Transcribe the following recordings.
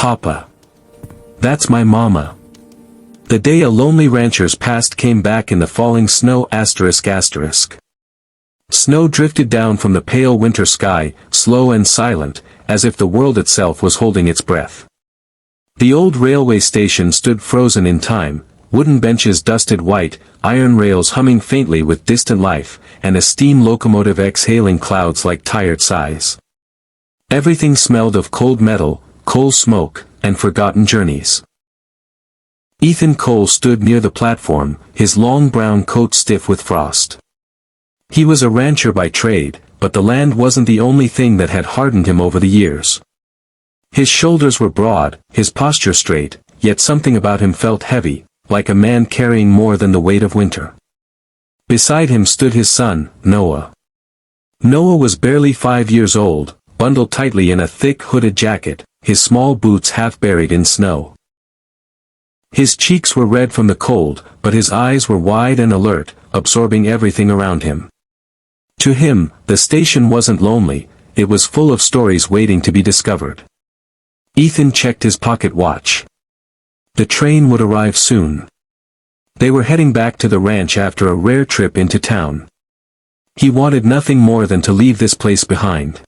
Papa. That's my mama. The day a lonely rancher's past came back in the falling snow ***. Snow drifted down from the pale winter sky, slow and silent, as if the world itself was holding its breath. The old railway station stood frozen in time, wooden benches dusted white, iron rails humming faintly with distant life, and a steam locomotive exhaling clouds like tired sighs. Everything smelled of cold metal, coal smoke, and forgotten journeys. Ethan Cole stood near the platform, his long brown coat stiff with frost. He was a rancher by trade, but the land wasn't the only thing that had hardened him over the years. His shoulders were broad, his posture straight, yet something about him felt heavy, like a man carrying more than the weight of winter. Beside him stood his son, Noah. Noah was barely 5 years old, bundled tightly in a thick hooded jacket, his small boots half buried in snow. His cheeks were red from the cold, but his eyes were wide and alert, absorbing everything around him. To him, the station wasn't lonely, it was full of stories waiting to be discovered. Ethan checked his pocket watch. The train would arrive soon. They were heading back to the ranch after a rare trip into town. He wanted nothing more than to leave this place behind.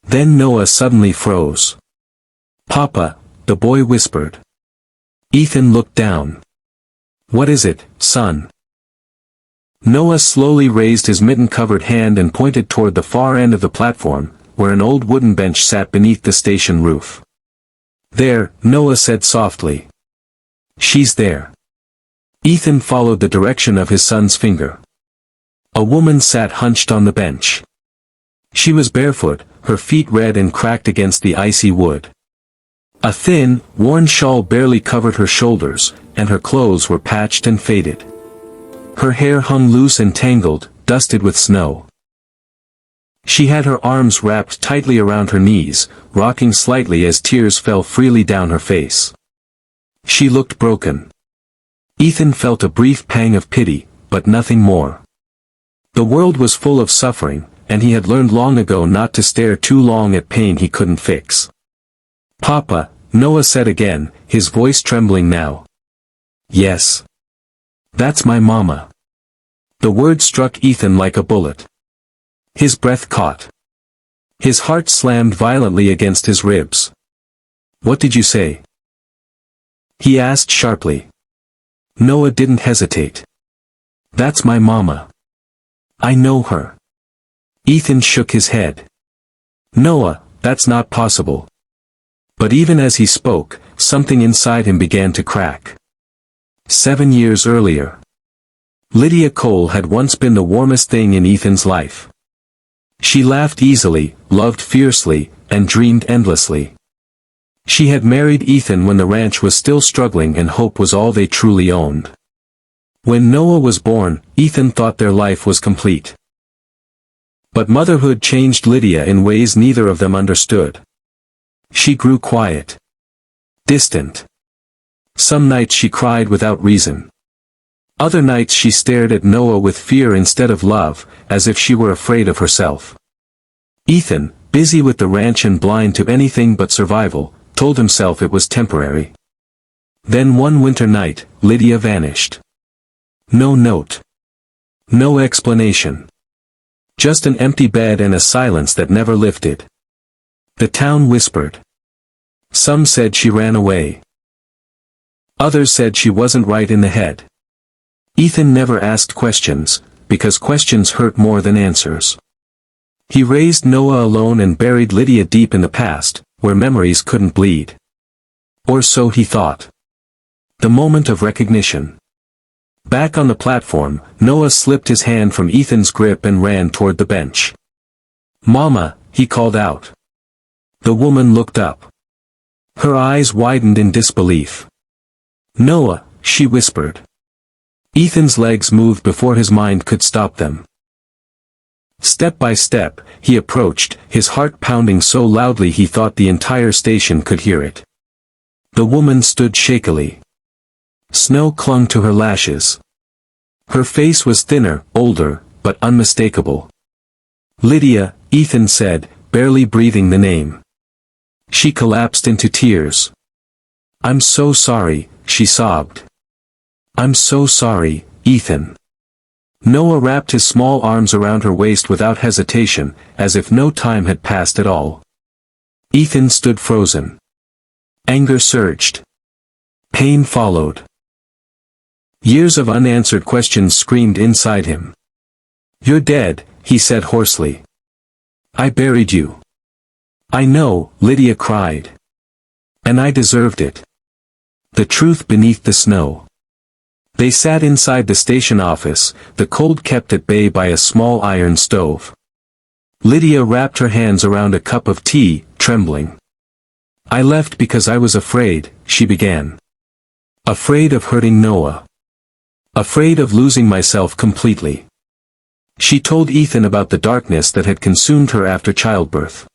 Then Noah suddenly froze. "Papa," the boy whispered. Ethan looked down. "What is it, son?" Noah slowly raised his mitten-covered hand and pointed toward the far end of the platform, where an old wooden bench sat beneath the station roof. "There," Noah said softly. "She's there." Ethan followed the direction of his son's finger. A woman sat hunched on the bench. She was barefoot, her feet red and cracked against the icy wood. A thin, worn shawl barely covered her shoulders, and her clothes were patched and faded. Her hair hung loose and tangled, dusted with snow. She had her arms wrapped tightly around her knees, rocking slightly as tears fell freely down her face. She looked broken. Ethan felt a brief pang of pity, but nothing more. The world was full of suffering, and he had learned long ago not to stare too long at pain he couldn't fix. "Papa," Noah said again, his voice trembling now. "Yes. That's my mama." The word struck Ethan like a bullet. His breath caught. His heart slammed violently against his ribs. "What did you say?" he asked sharply. Noah didn't hesitate. "That's my mama. I know her." Ethan shook his head. "Noah, that's not possible." But even as he spoke, something inside him began to crack. 7 years earlier, Lydia Cole had once been the warmest thing in Ethan's life. She laughed easily, loved fiercely, and dreamed endlessly. She had married Ethan when the ranch was still struggling and hope was all they truly owned. When Noah was born, Ethan thought their life was complete. But motherhood changed Lydia in ways neither of them understood. She grew quiet. Distant. Some nights she cried without reason. Other nights she stared at Noah with fear instead of love, as if she were afraid of herself. Ethan, busy with the ranch and blind to anything but survival, told himself it was temporary. Then one winter night, Lydia vanished. No note. No explanation. Just an empty bed and a silence that never lifted. The town whispered. Some said she ran away. Others said she wasn't right in the head. Ethan never asked questions, because questions hurt more than answers. He raised Noah alone and buried Lydia deep in the past, where memories couldn't bleed. Or so he thought. The moment of recognition. Back on the platform, Noah slipped his hand from Ethan's grip and ran toward the bench. "Mama," he called out. The woman looked up. Her eyes widened in disbelief. "Noah," she whispered. Ethan's legs moved before his mind could stop them. Step by step, he approached, his heart pounding so loudly he thought the entire station could hear it. The woman stood shakily. Snow clung to her lashes. Her face was thinner, older, but unmistakable. "Lydia," Ethan said, barely breathing the name. She collapsed into tears. "I'm so sorry," she sobbed. "I'm so sorry, Ethan." Noah wrapped his small arms around her waist without hesitation, as if no time had passed at all. Ethan stood frozen. Anger surged. Pain followed. Years of unanswered questions screamed inside him. "You're dead," he said hoarsely. "I buried you." "I know," Lydia cried. "And I deserved it." The truth beneath the snow. They sat inside the station office, the cold kept at bay by a small iron stove. Lydia wrapped her hands around a cup of tea, trembling. "I left because I was afraid," she began. "Afraid of hurting Noah. Afraid of losing myself completely." She told Ethan about the darkness that had consumed her after childbirth.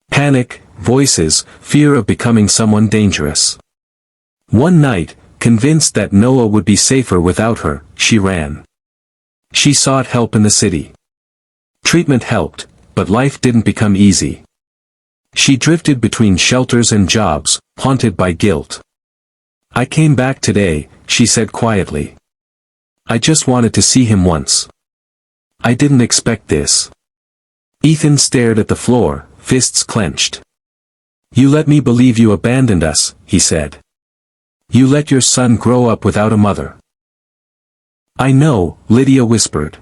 Panic, voices, fear of becoming someone dangerous. One night, convinced that Noah would be safer without her, she ran. She sought help in the city. Treatment helped, but life didn't become easy. She drifted between shelters and jobs, haunted by guilt. "I came back today," she said quietly. "I just wanted to see him once. I didn't expect this." Ethan stared at the floor, fists clenched. "You let me believe you abandoned us," he said. "You let your son grow up without a mother." "I know," Lydia whispered.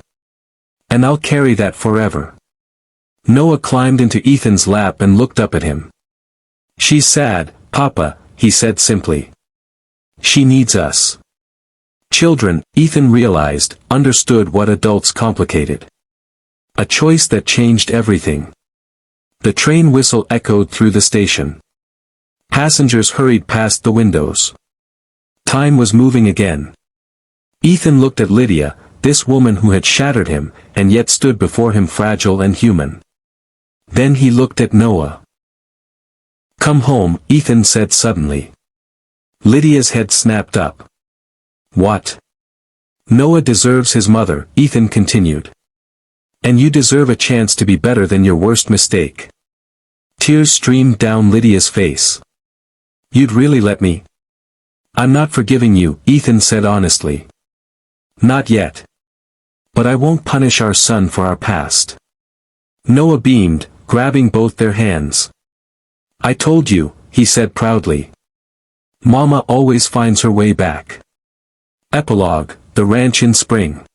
"And I'll carry that forever." Noah climbed into Ethan's lap and looked up at him. "She's sad, Papa," he said simply. "She needs us." Children, Ethan realized, understood what adults complicated. A choice that changed everything. The train whistle echoed through the station. Passengers hurried past the windows. Time was moving again. Ethan looked at Lydia, this woman who had shattered him, and yet stood before him fragile and human. Then he looked at Noah. "Come home," Ethan said suddenly. Lydia's head snapped up. "What?" "Noah deserves his mother," Ethan continued. "And you deserve a chance to be better than your worst mistake." Tears streamed down Lydia's face. "You'd really let me?" "I'm not forgiving you," Ethan said honestly. "Not yet. But I won't punish our son for our past." Noah beamed, grabbing both their hands. "I told you," he said proudly. "Mama always finds her way back." Epilogue, the ranch in spring.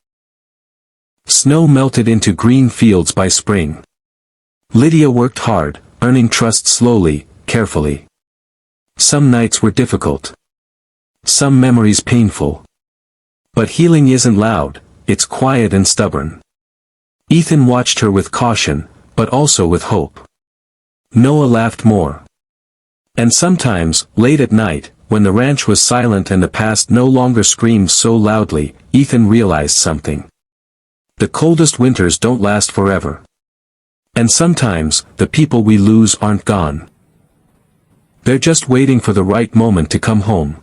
Snow melted into green fields by spring. Lydia worked hard, earning trust slowly, carefully. Some nights were difficult. Some memories painful. But healing isn't loud, it's quiet and stubborn. Ethan watched her with caution, but also with hope. Noah laughed more. And sometimes, late at night, when the ranch was silent and the past no longer screamed so loudly, Ethan realized something. The coldest winters don't last forever. And sometimes, the people we lose aren't gone. They're just waiting for the right moment to come home.